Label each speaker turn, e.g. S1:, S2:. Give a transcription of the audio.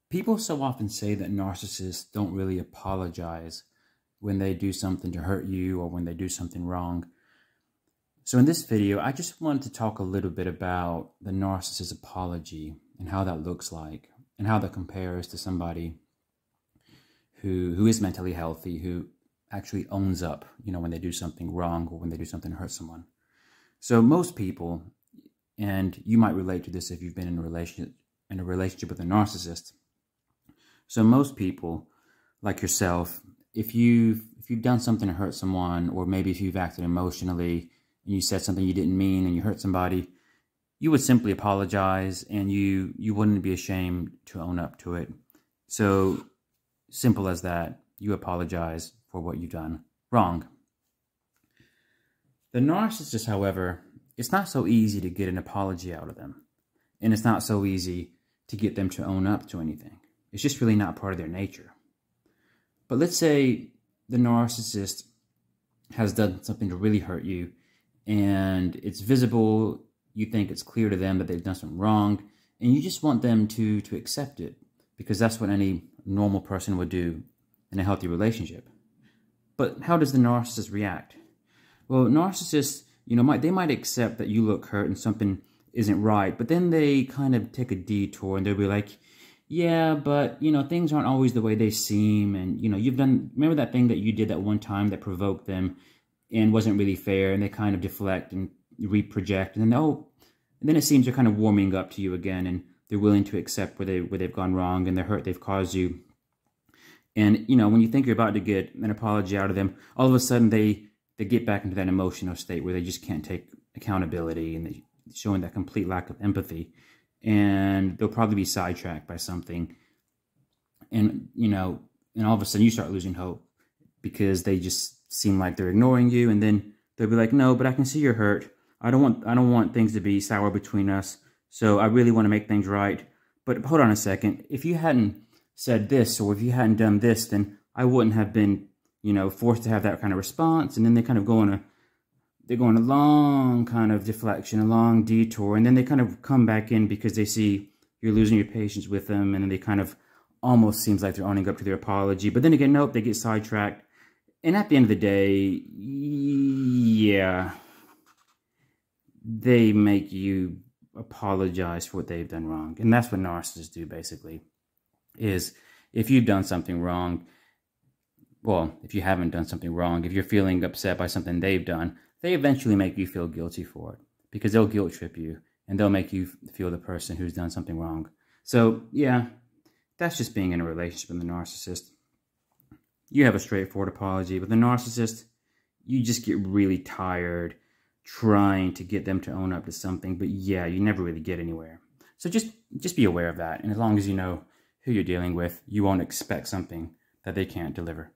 S1: People so often say that narcissists don't really apologize when they do something to hurt you or when they do something wrong. So in this video, I just wanted to talk a little bit about the narcissist apology and how that looks like and how that compares to somebody who is mentally healthy, who actually owns up, when they do something wrong or when they do something to hurt someone. So most people, and you might relate to this if you've been in a relationship with a narcissist. So most people, like yourself, if you've done something to hurt someone, or maybe if you've acted emotionally and you said something you didn't mean and you hurt somebody, you would simply apologize and you wouldn't be ashamed to own up to it. So simple as that. You apologize for what you've done wrong. The narcissist, however, it's not so easy to get an apology out of them. And it's not so easy to get them to own up to anything. It's just really not part of their nature. But let's say the narcissist has done something to really hurt you, and it's visible, you think it's clear to them that they've done something wrong, and you just want them to accept it, because that's what any normal person would do in a healthy relationship. But how does the narcissist react? Well, narcissists, they might accept that you look hurt and something isn't right, but then they kind of take a detour and they'll be like, yeah, but, things aren't always the way they seem. And, remember that thing that you did that one time that provoked them and wasn't really fair, and they kind of deflect and reproject. And then it seems they're kind of warming up to you again, and they're willing to accept where they've gone wrong and the hurt they've caused you. And, when you think you're about to get an apology out of them, all of a sudden they get back into that emotional state where they just can't take accountability, and they're showing that complete lack of empathy. And they'll probably be sidetracked by something. And, and all of a sudden you start losing hope because they just seem like they're ignoring you. And then they'll be like, no, but I can see you're hurt. I don't want things to be sour between us. So I really want to make things right. But hold on a second. If you hadn't said this, or if you hadn't done this, then I wouldn't have been, forced to have that kind of response. And then they kind of go on a long kind of deflection, a long detour, and then they kind of come back in because they see you're losing your patience with them, and then they kind of almost seems like they're owning up to their apology. But then again, nope, they get sidetracked. And at the end of the day, yeah, they make you apologize for what they've done wrong. And that's what narcissists do, basically, is if you've done something wrong, well, if you haven't done something wrong, if you're feeling upset by something they've done, they eventually make you feel guilty for it, because they'll guilt trip you and they'll make you feel the person who's done something wrong. So yeah, that's just being in a relationship with a narcissist. You have a straightforward apology, but the narcissist, you just get really tired trying to get them to own up to something, but yeah, you never really get anywhere. So just be aware of that. And as long as you know who you're dealing with, you won't expect something that they can't deliver.